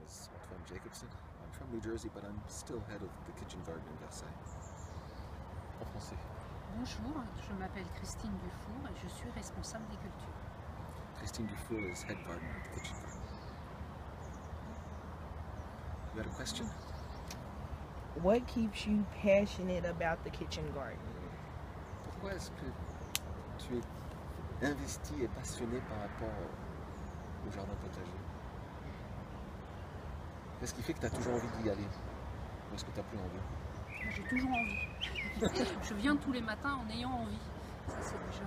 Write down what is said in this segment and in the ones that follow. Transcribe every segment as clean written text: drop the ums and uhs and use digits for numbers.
is Antoine Jacobson. I'm from New Jersey, but I'm still head of the kitchen garden in Versailles. En français. Bonjour, je m'appelle Christine Dufour et je suis responsable des cultures. Christine Dufour is head gardener at the kitchen garden. You had a question? What keeps you passionate about the kitchen garden? Pourquoi est-ce que tu es investi et passionné par rapport au jardin potager? Qu'est-ce qui fait que tu as toujours envie d'y aller? Ou est-ce que tu n'as plus envie? J'ai toujours envie. Je viens tous les matins en ayant envie. Ça c'est déjà...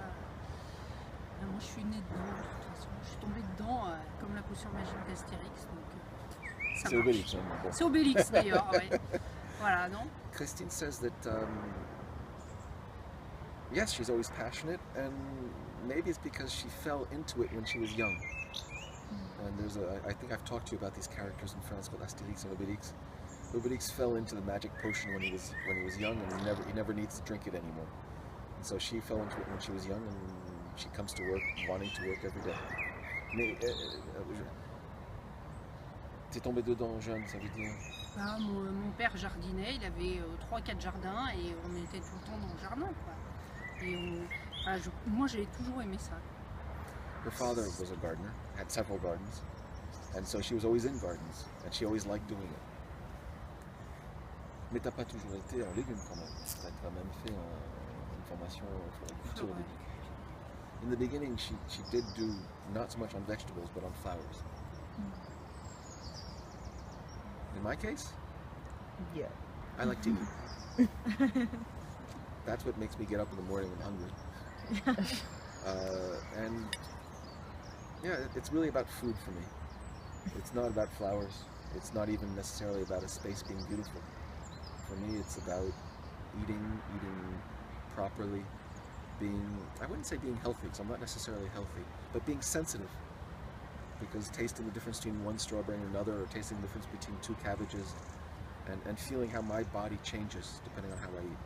Moi je suis née dedans de toute façon. Je suis tombée dedans comme la potion magique d'Astérix. C'est Obélix. Hein, bon. C'est Obélix d'ailleurs, ouais. Voilà, non? Christine says that yes, she's always passionate, and maybe it's because she fell into it when she was young. And there's I think I've talked to you about these characters in France called Astérix and Obélix. Obélix fell into the magic potion when he was young, and he never needs to drink it anymore. And so she fell into it when she was young, and she comes to work wanting to work every day. Mais t'es tombé dedans jeune, ça veut dire? Ah, mon père jardinait, il avait 3-4 jardins et on était tout le temps dans le jardin, quoi. Et moi j'ai toujours aimé ça. Her father was a gardener, had several gardens, and so she was always in gardens, and she always liked doing it. Mais t'as pas toujours été en légumes quand même. T'as quand même fait une formation en floriculture au début. In the beginning, she did do not so much on vegetables, but on flowers. In my case, yeah, I like to eat. That's what makes me get up in the morning when hungry. And yeah, it's really about food for me. It's not about flowers. It's not even necessarily about a space being beautiful. For me, it's about eating properly, I wouldn't say being healthy, because I'm not necessarily healthy, but being sensitive. Because tasting the difference between one strawberry and another, or tasting the difference between 2 cabbages, and feeling how my body changes depending on how I eat.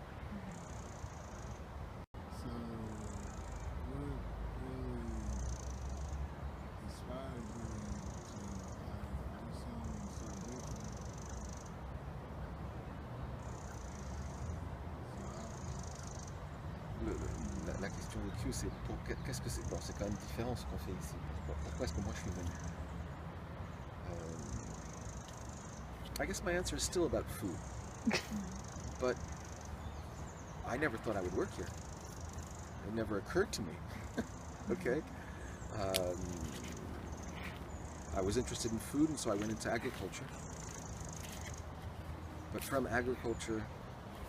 So, what inspired you to do something so different? La question de Q, c'est qu'est-ce que c'est? Bon, c'est quand même différent ce qu'on fait ici. Pourquoi est-ce que moi je suis venu? I guess my answer is still about food. But I never thought I would work here. It never occurred to me. Okay? I was interested in food, and so I went into agriculture. But from agriculture,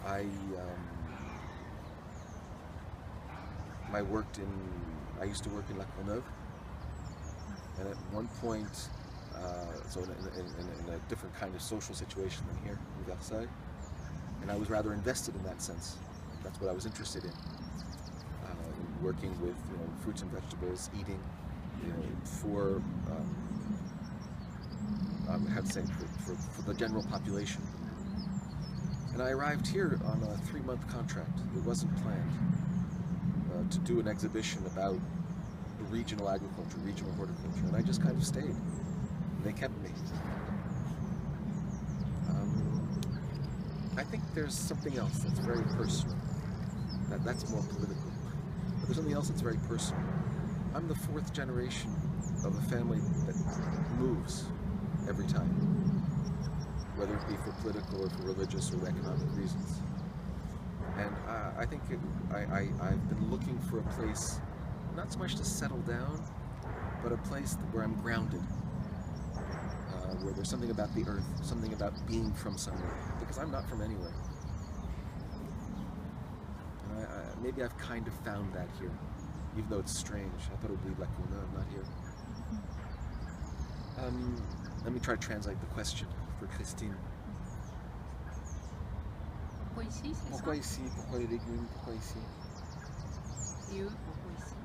I used to work in La Courneuve, and at one point, so in a different kind of social situation than here in Versailles, and I was rather invested in that sense. That's what I was interested in, working with fruits and vegetables, eating for how to say for the general population. And I arrived here on a 3-month contract. It wasn't planned. To do an exhibition about regional agriculture, regional horticulture, and I just kind of stayed. And they kept me. I think there's something else that's very personal. That's more political. But there's something else that's very personal. I'm the 4th generation of a family that moves every time, whether it be for political or for religious or economic reasons. And I think I've been looking for a place, not so much to settle down, but a place where I'm grounded, where there's something about the earth, something about being from somewhere, because I'm not from anywhere. And maybe I've kind of found that here, even though it's strange. I thought it would be La Courneuve, not here. Let me try to translate the question for Christine. Pourquoi ici, c'est Pourquoi ça? ici? Pourquoi les légumes? Pourquoi ici? Et eux, pourquoi ici?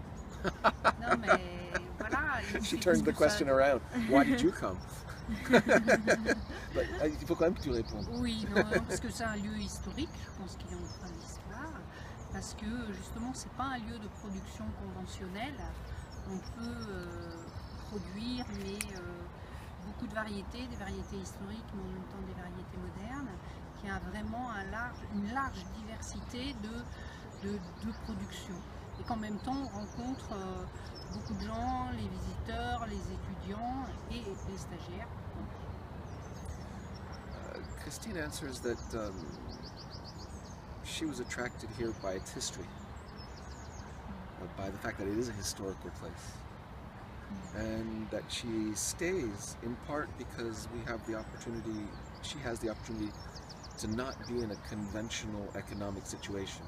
Non mais voilà. She turned the question around. Why did you come? But, il faut quand même que tu répondes. Oui, non, parce que c'est un lieu historique, je pense qu'il est empreint d'histoire, parce que justement c'est pas un lieu de production conventionnelle. On peut produire, mais beaucoup de variétés, des variétés historiques, mais en même temps des variétés modernes, qui a vraiment une large diversité de production. Et qu'en même temps, on rencontre beaucoup de gens, les visiteurs, les étudiants et les stagiaires. Christine answers that she was attracted here by its history, by the fact that it is a historical place, and that she stays in part because she has the opportunity to not be in a conventional economic situation,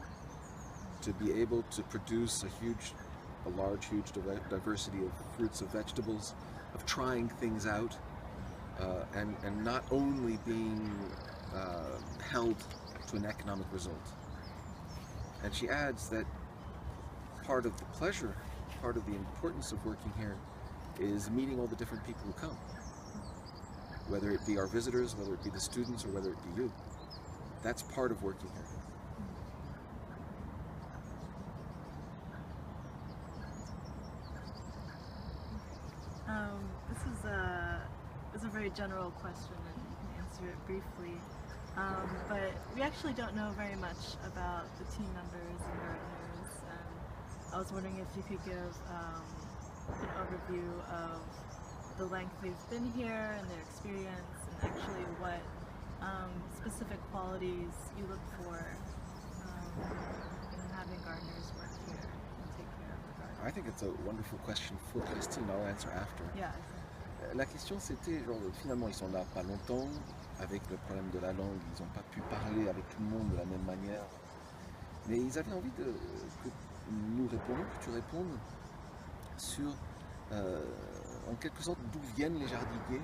to be able to produce a large diversity of fruits, of vegetables, of trying things out, and not only being held to an economic result. And she adds that part of the pleasure, part of the importance of working here is meeting all the different people who come, whether it be our visitors, whether it be the students, or whether it be you. That's part of working here. This is a very general question, and you can answer it briefly. But we actually don't know very much about the team members and gardeners. I was wondering if you could give an overview of the length they've been here and their experience, and actually what specific qualities you look for in having gardeners work here and take care of the garden. I think it's a wonderful question for Christine. I'll answer after. Yeah. La question c'était, finalement ils sont là pas longtemps, avec le problème de la langue, ils n'ont pas pu parler avec tout le monde de la même manière. Mais ils avaient envie que nous répondions, que tu répondes sur, en quelque sorte, d'où viennent les jardiniers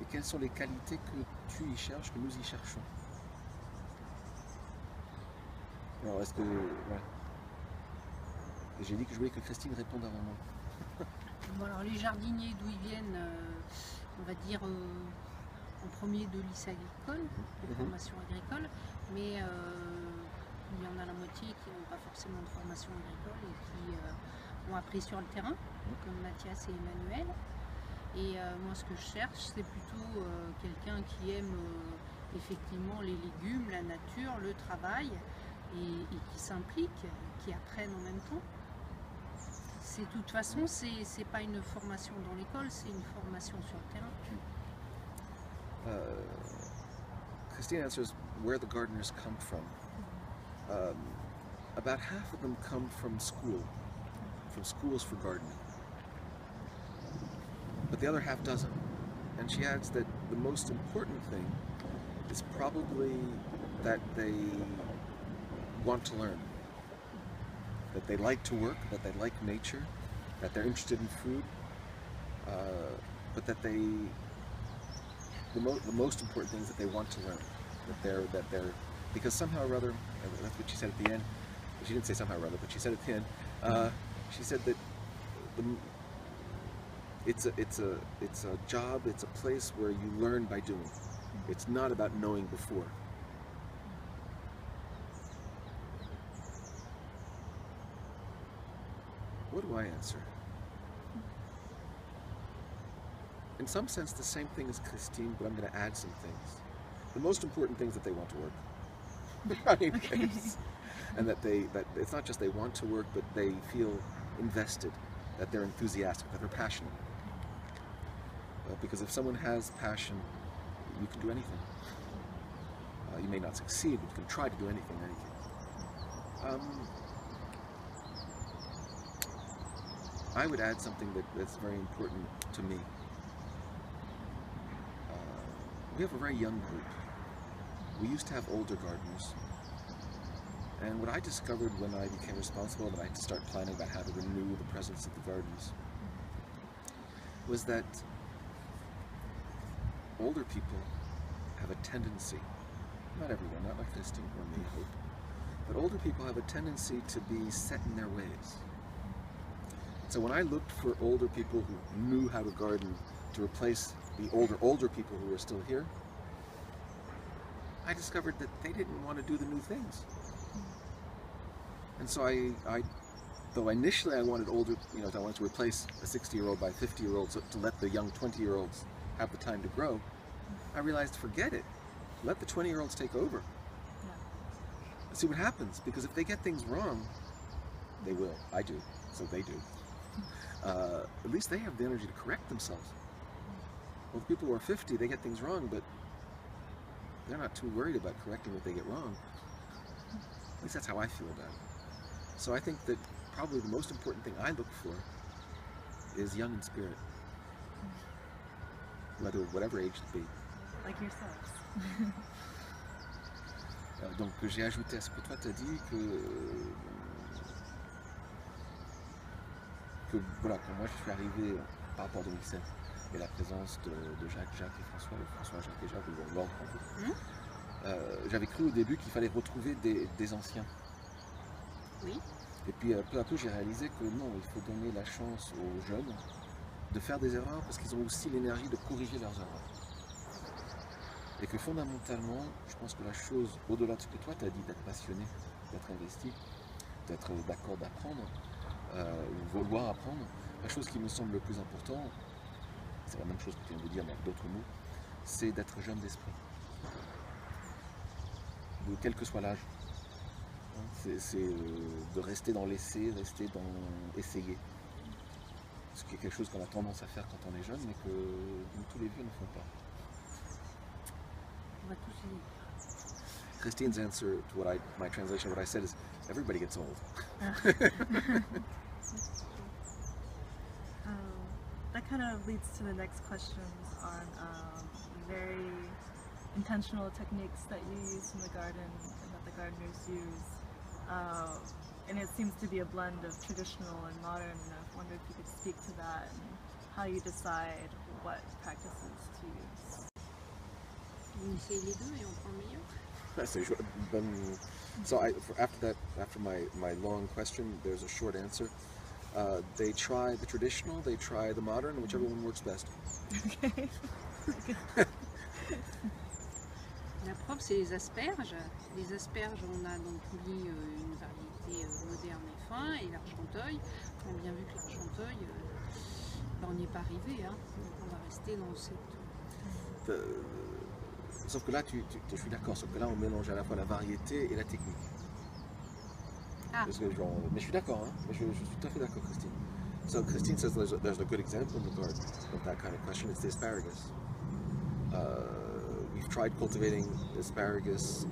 et quelles sont les qualités que tu y cherches, que nous y cherchons. Alors, est-ce que... Ouais. Et j'ai dit que je voulais que Christine réponde avant moi. Bon, alors les jardiniers, d'où ils viennent, on va dire en premier de lycée agricole, de formation agricole, mais il y en a la moitié qui n'ont pas forcément de formation agricole et qui ont appris sur le terrain, comme Mathias et Emmanuel. Et moi ce que je cherche, c'est plutôt quelqu'un qui aime effectivement les légumes, la nature, le travail et qui s'implique, qui apprenne en même temps. De toute façon, c'est pas une formation dans l'école, c'est une formation sur le terrain. Christine answers where the gardeners come from. About half of them come from schools for gardening. But the other half doesn't. And she adds that the most important thing is probably that they want to learn. That they like to work, that they like nature, that they're interested in food, but that the most important thing is that they want to learn, that they're because somehow or other, that's what she said at the end. She didn't say somehow or other, but she said at the end. She said that it's a job, it's a place where you learn by doing. It's not about knowing before. What do I answer? In some sense, the same thing as Christine, but I'm going to add some things. The most important thing is that they want to work. And that it's not just they want to work, but they feel invested, that they're enthusiastic, that they're passionate. Because if someone has passion, you can do anything. You may not succeed, but you can try to do anything. I would add something that's very important to me. We have a very young group. We used to have older gardeners. And what I discovered when I became responsible and I had to start planning about how to renew the presence of the gardens was that older people have a tendency, not everyone, not like Christine or me, I hope, but older people have a tendency to be set in their ways. So when I looked for older people who knew how to garden to replace the older people who were still here, I discovered that they didn't want to do the new things. And so though initially I wanted older, I wanted to replace a 60-year-old by a 50-year-old to let the young 20-year-olds have the time to grow, I realized, forget it. Let the 20-year-olds take over. And see what happens. Because if they get things wrong, they will. I do. So they do. At least they have the energy to correct themselves. Well, the people who are 50, they get things wrong, but they're not too worried about correcting what they get wrong. At least that's how I feel about it. So I think that probably the most important thing I look for is young in spirit. Whatever age it be. Like yourselves. Donc j'ai ajouté à ce que toi t'as dit que voilà, quand moi je suis arrivé par rapport à 2007 et la présence de Jacques et François, Jacques et Jacques, ou l'ordre en fait, j'avais cru au début qu'il fallait retrouver des anciens. Oui. Et puis peu à peu j'ai réalisé que non, il faut donner la chance aux jeunes de faire des erreurs parce qu'ils ont aussi l'énergie de corriger leurs erreurs. Et que fondamentalement, je pense que la chose, au-delà de ce que toi tu as dit, d'être passionné, d'être investi, d'être d'accord d'apprendre, ou vouloir apprendre, la chose qui me semble le plus important, c'est la même chose que tu viens de dire, mais avec d'autres mots, c'est d'être jeune d'esprit. De quel que soit l'âge. C'est de rester dans l'essai, rester dans essayer. Ce qui est quelque chose qu'on a tendance à faire quand on est jeune, mais que tous les vieux ne font pas. On va tous y venir. Christine's answer to my translation of what I said is, everybody gets old. That kind of leads to the next questions on very intentional techniques that you use in the garden and that the gardeners use. And it seems to be a blend of traditional and modern, and I wonder if you could speak to that and how you decide what practices to use. On essaye les deux et on prend le meilleur. So after my long question, there's a short answer. They try the traditional, they try the modern, whichever one works best. Okay. La preuve, c'est les asperges. Les asperges, on a donc mis une variété moderne et fin, et l'argenteuil. On a bien vu que l'argenteuil, on n'y est pas arrivé. Hein. Donc on va rester dans cette... Sauf que là, je suis d'accord, sauf que là, on mélange à la fois la variété et la technique. Ah. Parce que, mais je suis d'accord, hein, je suis tout à fait d'accord, Christine. So Christine says there's a good example in the garden of that kind of question. It's the asparagus. We've tried cultivating asparagus,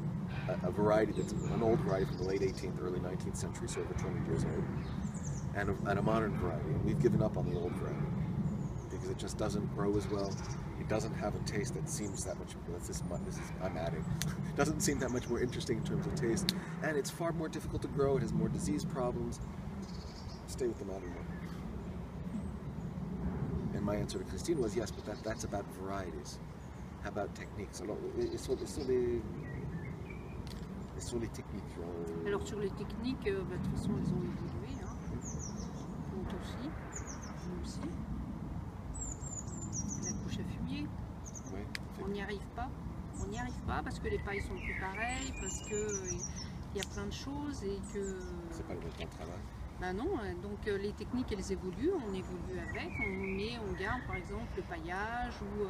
a variety that's an old variety from the late 18th, early 19th century, so over 20 years old, and a modern variety. And we've given up on the old variety because it just doesn't grow as well. It doesn't have a taste that seems that much. I'm adding. Doesn't seem that much more interesting in terms of taste, and it's far more difficult to grow. It has more disease problems. Stay with the modern one. And my answer to Christine was yes, but that's about varieties. How about techniques? Alors, et sur les techniques. Alors sur les techniques, de toute façon, elles ont évolué. Hein. Donc aussi, nous aussi. La couche à fumier. Oui, on n'y arrive pas. On n'y arrive pas parce que les pailles sont plus pareilles, parce que il y a plein de choses et que... C'est pas le même temps de travail. Ben non, donc les techniques elles évoluent, on évolue avec, on garde par exemple le paillage ou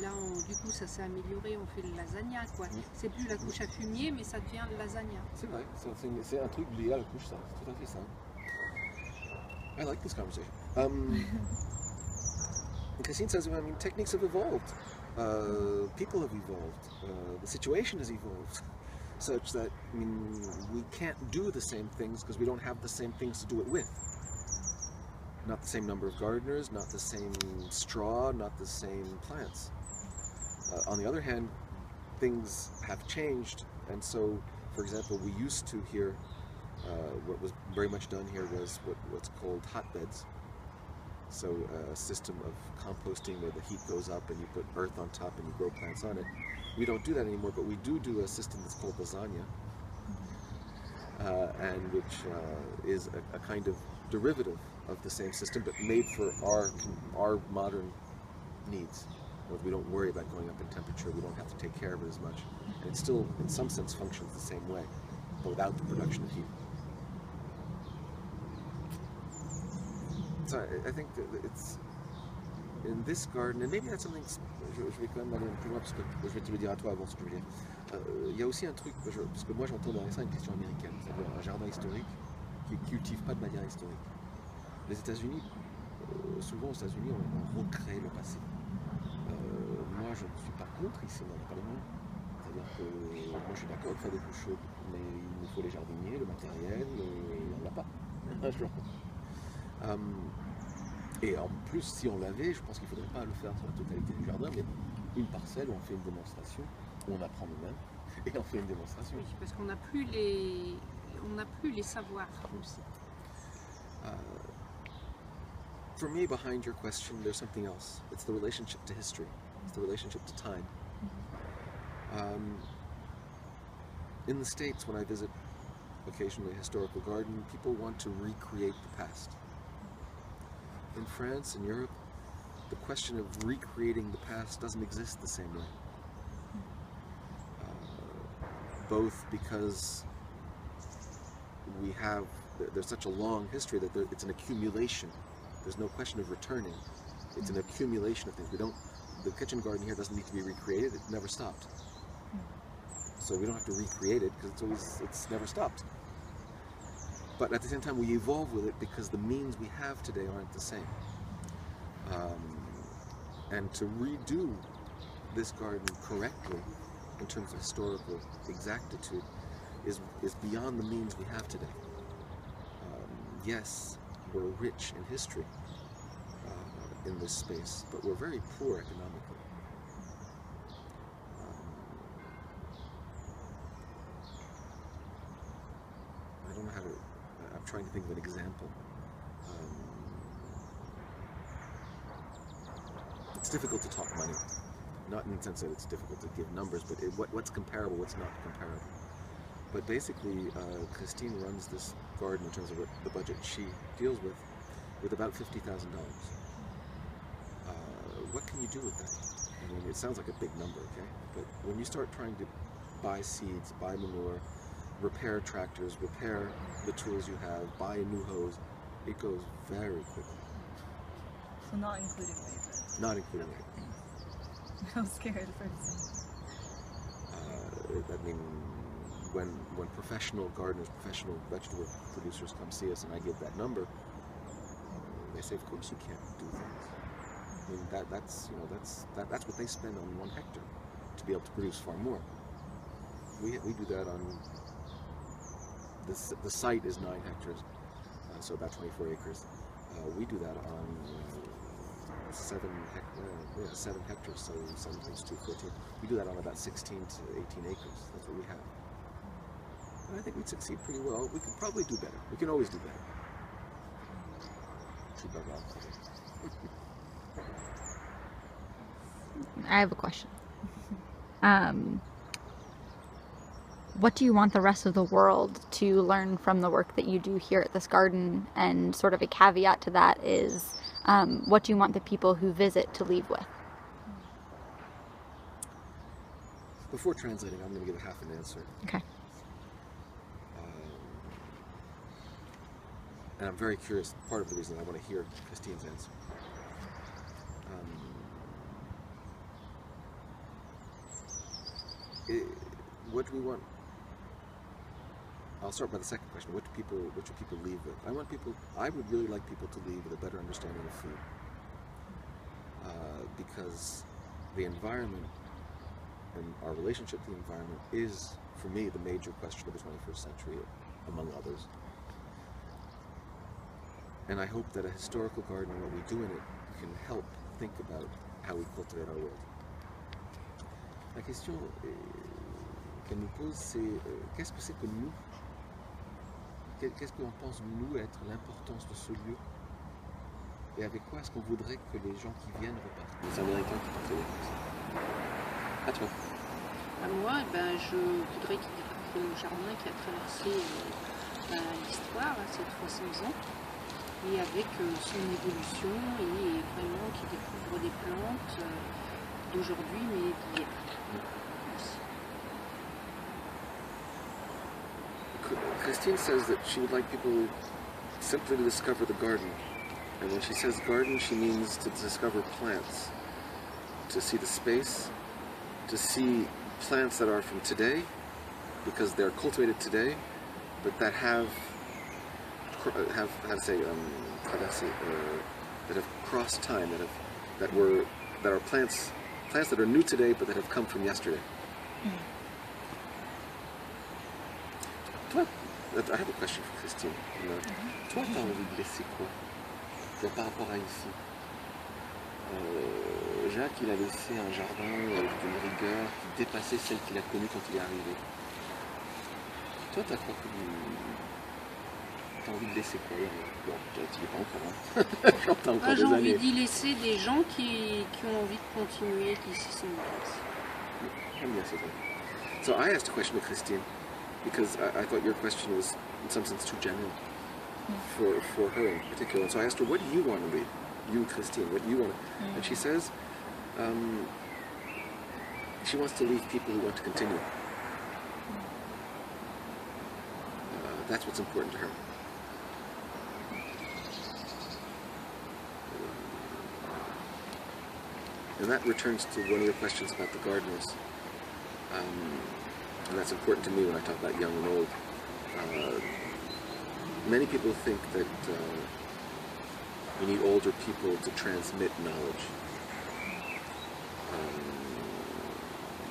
là du coup ça s'est amélioré, on fait le lasagna quoi. C'est plus la couche à fumier mais ça devient le lasagna. C'est vrai, c'est un truc lié à la couche ça, c'est tout à fait ça. I like this conversation. Christine says, I mean, techniques have evolved, people have evolved, the situation has evolved. Such that, I mean, we can't do the same things because we don't have the same things to do it with. Not the same number of gardeners, not the same straw, not the same plants. On the other hand, things have changed, and so, for example, we used to here, what was very much done here was what's called hotbeds. So a system of composting where the heat goes up and you put earth on top and you grow plants on it. We don't do that anymore, but we do a system that's called lasagna, and which is a kind of derivative of the same system, but made for our modern needs. We don't worry about going up in temperature, we don't have to take care of it as much. And it still, in some sense, functions the same way, but without the production of heat. So I think that in this garden, and maybe that's something, je vais quand même aller plus loin parce que je vais te le dire à toi avant ce que je veux dire. Il y a aussi un truc, parce que moi j'entends derrière ça une question américaine, c'est-à-dire un jardin historique qui ne cultive pas de manière historique. Les États-Unis, souvent aux États-Unis, on recrée le passé. Moi je ne suis pas contre ici, on n'a pas les moyens. C'est-à-dire que moi je suis d'accord de faire des couches chaudes, mais il nous faut les jardiniers, le matériel, et on ne l'a pas. Et en plus, si on l'avait, je pense qu'il ne faudrait pas le faire sur la totalité du jardin, mais une parcelle où on fait une démonstration, où on apprend nous-mêmes, et on fait une démonstration. Oui, parce qu'on n'a plus les savoirs aussi. For me, behind your question, there's something else. It's the relationship to history. It's the relationship to time. In the States, when I visit occasionally a historical garden, people want to recreate the past. In France, in Europe, the question of recreating the past doesn't exist the same way. Both because there's such a long history that it's an accumulation. There's no question of returning. It's an accumulation of things. The kitchen garden here doesn't need to be recreated. It never stopped. So we don't have to recreate it because it's never stopped. But at the same time, we evolve with it because the means we have today aren't the same. And to redo this garden correctly, in terms of historical exactitude, is beyond the means we have today. Yes, we're rich in history in this space, but we're very poor economically. I don't know how to. I'm trying to think of an example. It's difficult to talk money. Not in the sense that it's difficult to give numbers, but what's comparable, what's not comparable. But basically, Christine runs this garden in terms of what the budget she deals with about $50,000. What can you do with that? I mean, it sounds like a big number, okay? But when you start trying to buy seeds, buy manure, repair tractors, repair the tools you have, buy a new hose, it goes very quickly. So not including wages. Not including it. I was scared for a second. I mean, when professional gardeners, professional vegetable producers come see us and I give that number, they say, of course you can't do things. I mean, that's what they spend on 1 hectare to be able to produce far more. We do that on, the site is 9 hectares, so about 24 acres. We do that on 7 hectares, so 7 times 2, 14. We do that on about 16 to 18 acres. That's what we have. And I think we'd succeed pretty well. We could probably do better. We can always do better. I have a question. What do you want the rest of the world to learn from the work that you do here at this garden? And sort of a caveat to that is, what do you want the people who visit to leave with? Before translating, I'm going to give a half an answer. Okay. And I'm very curious, part of the reason I want to hear Christine's answer. What do we want? I'll start by the second question. What should people leave with? I would really like people to leave with a better understanding of food. Because the environment and our relationship to the environment is, for me, the major question of the 21st century, among others. And I hope that a historical garden, what we do in it, can help think about how we cultivate our world. La question qu'elle nous pose, c'est qu'est-ce que c'est que nous? Qu'est-ce qu'on pense nous être l'importance de ce lieu? Et avec quoi est-ce qu'on voudrait que les gens qui viennent repartent? Les Américains qui partent les choses. À toi. À moi, je voudrais qu'ils découvrent le jardin qui a traversé l'histoire, ces 300 ans, et avec son évolution, et vraiment qu'ils découvrent des plantes d'aujourd'hui, mais d'hier. Christine says that she would like people simply to discover the garden And when she says garden, she means to discover plants, to see the space, to see plants that are from today, because they're cultivated today, but that have how to say that have crossed time, that are plants that are new today, but that have come from yesterday. Toi, I have a question for Christine. Toi, t'as envie de laisser quoi par rapport à ici? Jacques, il a laissé un jardin d'une rigueur qui dépassait celle qu'il a connue quand il est arrivé. Toi, t'as quoi t'as envie de laisser quoi? Bon, tu n'y es pas encore, hein. J'entends encore J'ai des envie années. d'y laisser des gens qui ont envie de continuer, qui s'y sont mis. J'aime bien ça. So I asked a question to Christine because I thought your question was in some sense too general for her in particular. And so I asked her, what do you want to read? You, Christine, what do you want to... And she says she wants to leave people who want to continue. That's what's important to her. And that returns to one of your questions about the gardeners. And that's important to me when I talk about young and old. Many people think that you need older people to transmit knowledge.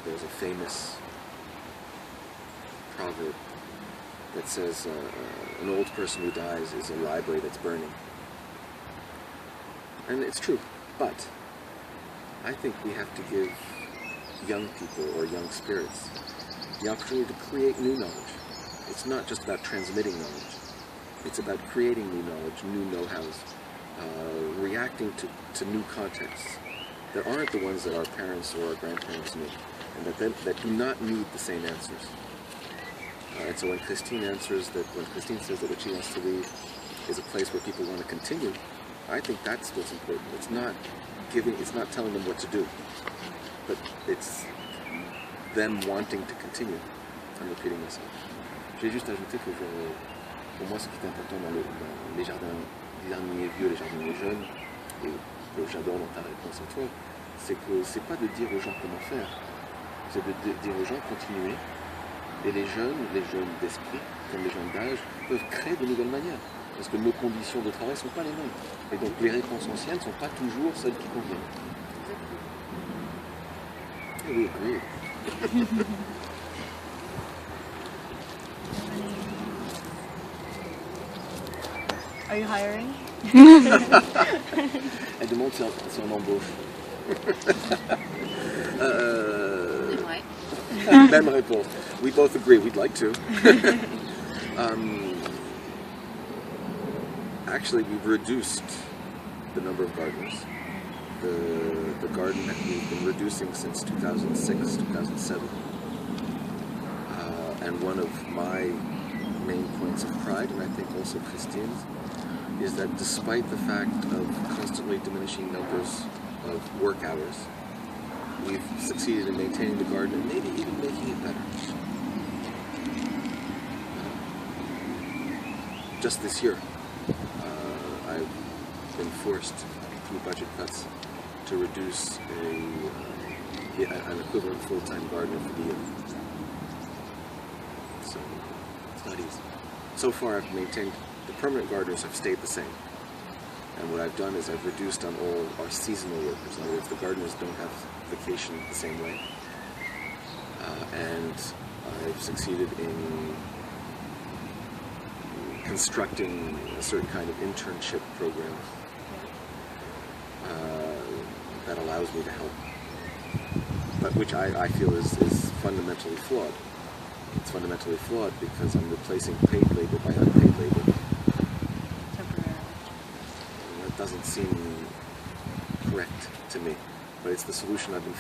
There's a famous proverb that says an old person who dies is a library that's burning. And it's true, but I think we have to give young people or young spirits the opportunity to create new knowledge. It's not just about transmitting knowledge. It's about creating new knowledge, new know-hows, reacting to new contexts that aren't the ones that our parents or our grandparents knew, and that do not need the same answers. And so when Christine says that what she wants to leave is a place where people want to continue, I think that's what's important. It's not telling them what to do, but it's them wanting to continue. I'm repeating myself. J'ai juste ajouté que pour moi, ce qui est important dans les jardiniers vieux, les jardiniers jeunes, et que j'adore dans ta réponse à toi, c'est que c'est pas de dire aux gens comment faire, c'est de dire aux gens continuer. Et les jeunes d'esprit, comme les jeunes d'âge, peuvent créer de nouvelles manières. Parce que nos conditions de travail ne sont pas les mêmes. Et donc les réponses anciennes ne sont pas toujours celles qui conviennent. Oui, oui. Are you hiring? Elle demande si on embauche. Ouais. Même réponse. We both agree, we'd like to. Actually, we've reduced the number of gardeners. The garden that we've been reducing since 2006, 2007. And one of my main points of pride, and I think also Christine's, is that despite the fact of constantly diminishing numbers of work hours, we've succeeded in maintaining the garden and maybe even making it better. Just this year, I've been forced through budget cuts to reduce an equivalent full-time gardener for the year. So it's not easy. So far, I've maintained the permanent gardeners have stayed the same. And what I've done is I've reduced on all our seasonal workers. In other words, the gardeners don't have vacation the same way. And I've succeeded in constructing a certain kind of internship program that allows me to help, but which I feel is fundamentally flawed. It's fundamentally flawed because I'm replacing paid labor by unpaid labor. That doesn't seem correct to me, but it's the solution I've been,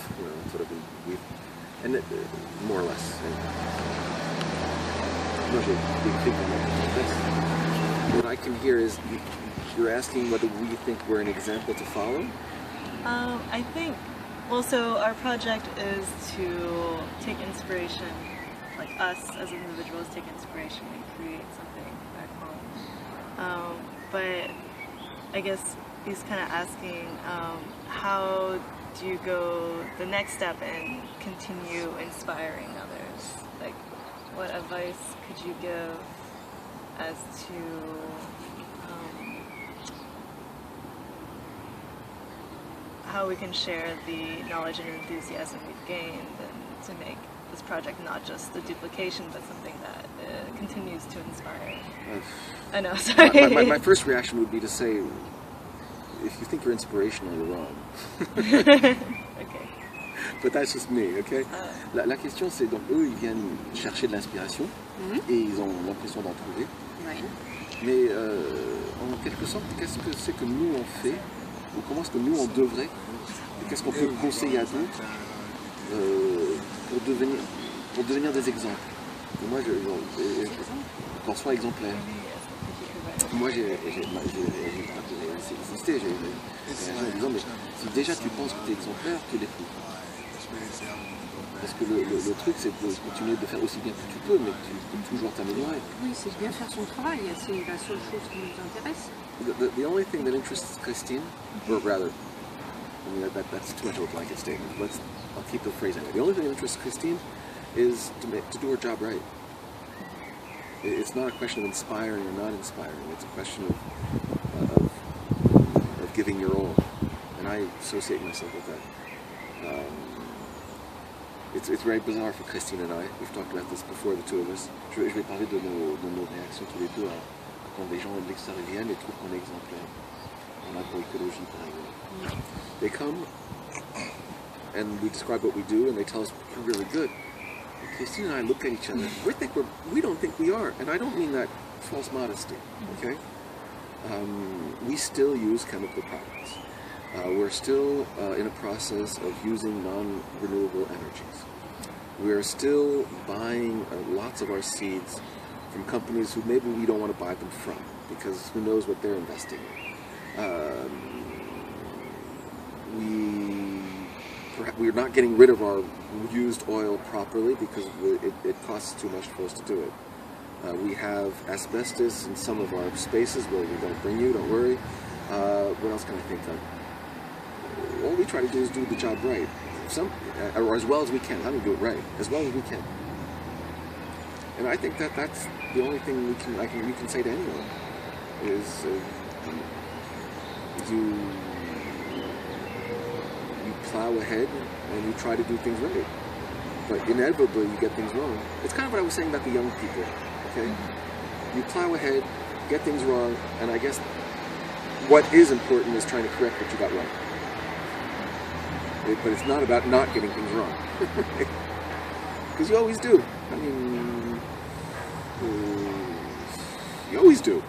more or less. What I can hear is you're asking whether we think we're an example to follow? I think, well, so our project is to take inspiration, like us as individuals take inspiration and create something back home. But I guess he's kind of asking, how do you go the next step and continue inspiring others? Like, what advice could you give as to how we can share the knowledge and enthusiasm we've gained, and to make this project not just a duplication, but something that continues to inspire? I know, sorry. My first reaction would be to say, if you think you're inspirational, you're wrong. Okay. But that's just me, okay? La question, c'est donc eux, ils viennent chercher de l'inspiration et ils ont l'impression d'en trouver. Ouais. Mais en quelque sorte, qu'est-ce que c'est que nous on fait, ou comment est-ce que nous on devrait, et qu'est-ce qu'on peut conseiller à d'autres pour devenir des exemples. Et moi, qu'on soit exemplaire. Moi, j'ai insisté, j'ai en disant, mais si déjà tu penses que tu es exemplaire, tu l'es plus. Parce que le truc, c'est de continuer de faire aussi bien que tu peux, mais tu peux toujours t'améliorer. Oui, c'est bien faire son travail, c'est la seule chose qui nous intéresse. The only thing that interests Christine, or rather, I mean, that's too much of a blanket statement. I'll keep the phrase anyway. The only thing that interests Christine is to do her job right. It's not a question of inspiring or not inspiring. It's a question of giving your all, and I associate myself with that. It's very bizarre for Christine and I. We've talked about this before, the two of us. Je vais parler de nos réactions tous les deux quand des gens de l'extérieur viennent et trouvent qu'on est exemplaire en agroécologie, par exemple. They come and we describe what we do, and they tell us we're really good. And Christine and I look at each other. We don't think we are, and I don't mean that false modesty. Okay, we still use chemical products. We're still in a process of using non-renewable energies. We're still buying lots of our seeds from companies who maybe we don't want to buy them from, because who knows what they're investing in. We're not getting rid of our used oil properly because it costs too much for us to do it. We have asbestos in some of our spaces where we don't bring you, don't worry. What else can I think of? All we try to do is do the job right, or as well as we can. How do we do it right? As well as we can. And I think that's the only thing we can say to anyone is you plow ahead and you try to do things right, but inevitably you get things wrong. It's kind of what I was saying about the young people. Okay, you plow ahead, get things wrong, and I guess what is important is trying to correct what you got wrong. But it's not about not getting things wrong, because you always do. I mean, you always do.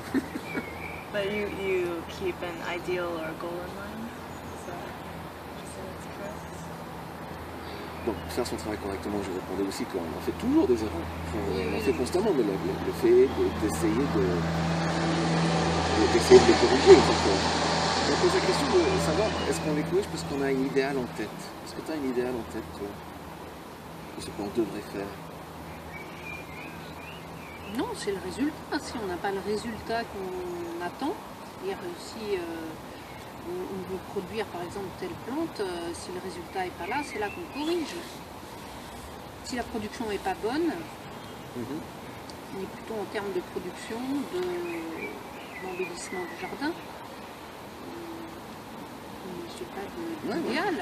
But you keep an ideal or a goal in mind? So that's correct? Bon, faire son travail correctement, je répondais aussi qu'on en fait toujours des erreurs. On en fait constamment, mais le fait d'essayer de les corriger, parfois. On pose la question de savoir, est-ce qu'on les corrige parce qu'on a une idéal en tête? Est-ce que tu as une idéal en tête, toi, de ce qu'on devrait faire? Non, c'est le résultat. Si on n'a pas le résultat qu'on attend, c'est-à-dire si on veut produire par exemple telle plante, si le résultat n'est pas là, c'est là qu'on corrige. Si la production n'est pas bonne, on est plutôt en termes de production, d'embellissement du jardin. Je n'ai pas d'idéal.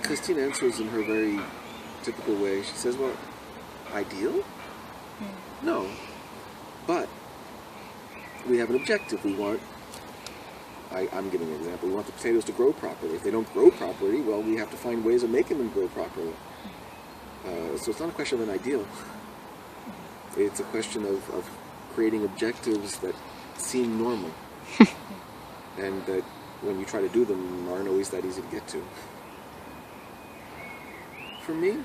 Christine answers in her very typical way. She says, well, ideal? No. But we have an objective. We want, I'm giving an example, we want the potatoes to grow properly. If they don't grow properly, well, we have to find ways of making them grow properly. So it's not a question of an ideal. It's a question of creating objectives that seem normal. And that when you try to do them, aren't always that easy to get to. For me,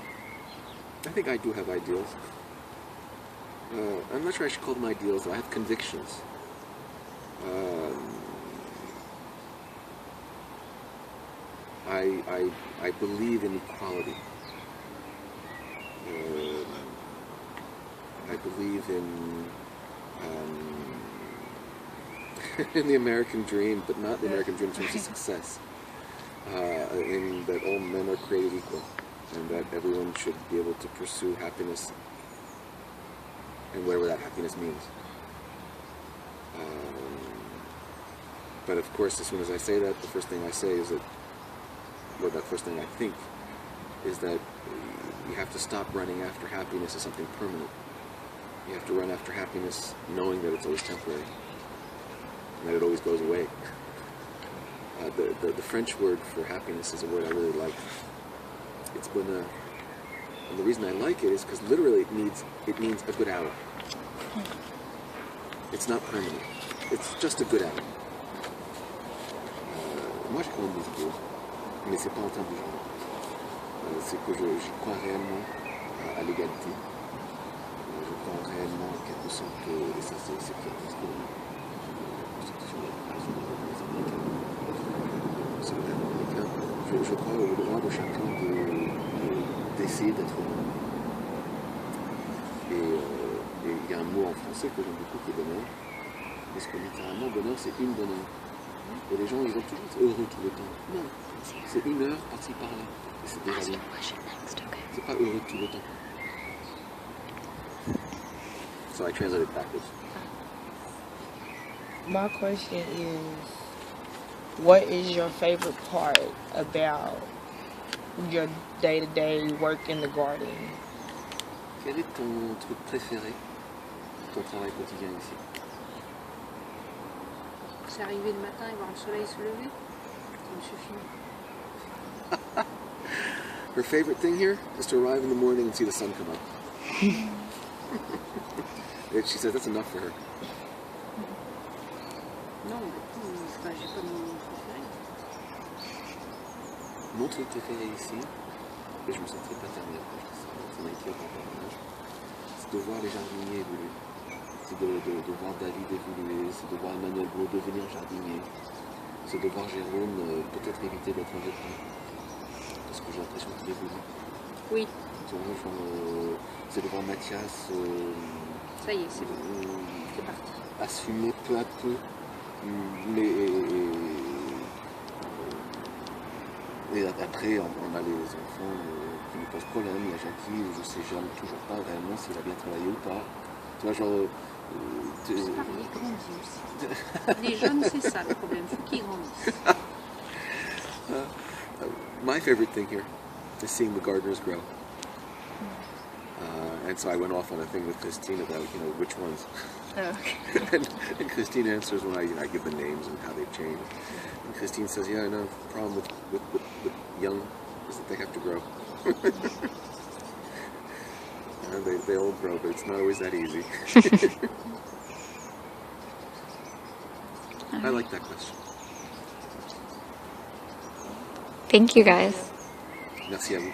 I think I do have ideals. I'm not sure I should call them ideals, though. I have convictions. I believe in equality. I believe in in the American dream, but not the American dream in terms of success. In that all men are created equal, and that everyone should be able to pursue happiness, and whatever that happiness means. But of course, as soon as I say that, the first thing I say is that, or the first thing I think, is that you have to stop running after happiness as something permanent. You have to run after happiness knowing that it's always temporary, and that it always goes away. The French word for happiness is a word I really like. It's bonheur. And the reason I like it is because literally it means a good hour. It's not permanent. It's just a good hour. Moi j'ai quand même des idées, mais c'est pas en termes de genre. C'est que j'y crois réellement à l'égalité. Je crois réellement en quelque sorte que, et ça c'est ce qui est inscrit dans la Constitution de la Déclaration des droits américains. C'est le rêve américain. Je crois au droit de chacun d'essayer d'être heureux. Et il y a un mot en français que j'aime beaucoup qui est bonheur. Parce que littéralement, bonheur c'est une bonne heure. Et les gens, ils veulent toujours être heureux tout le temps. Non, c'est une heure par-ci par-là. Et c'est déjà bien. C'est pas heureux tout le temps. So I translate it backwards. My question is, what is your favorite part about your day-to-day work in the garden? Quel est ton truc préféré, ton travail quotidien ici? C'est arriver le matin et voir le soleil se lever, ça me suffit. Her favorite thing here is to arrive in the morning and see the sun come up. She says that's enough for her. Non, j'ai pas mon préféré. Mon truc préféré ici, et je me sens très paternel quand je dis ça, ça m'inquiète encore, c'est de voir les jardiniers évoluer. C'est de voir David évoluer, c'est de voir Emmanuel Beau devenir jardinier, c'est de voir Jérôme peut-être éviter d'être un vétéran, parce que j'ai l'impression qu'il évolue. Oui. C'est de voir Mathias ça y est, c'est bon. C'est parti. Assumer peu à peu, et après on a les enfants qui nous posent problème, il y a Jackie, je sais toujours pas réellement s'il a bien travaillé ou pas. Tu vois, genre... C'est pareil, il grandit aussi. Les jeunes, c'est ça le problème, il faut qu'ils grandissent. My favorite thing here is seeing the gardeners grow. And so I went off on a thing with Christine about, which ones. Oh, okay. and Christine answers when I give the names and how they've changed. And Christine says, yeah, I know, the problem with young is that they have to grow. They all grow, but it's not always that easy. I like that question. Thank you guys. Merci à vous.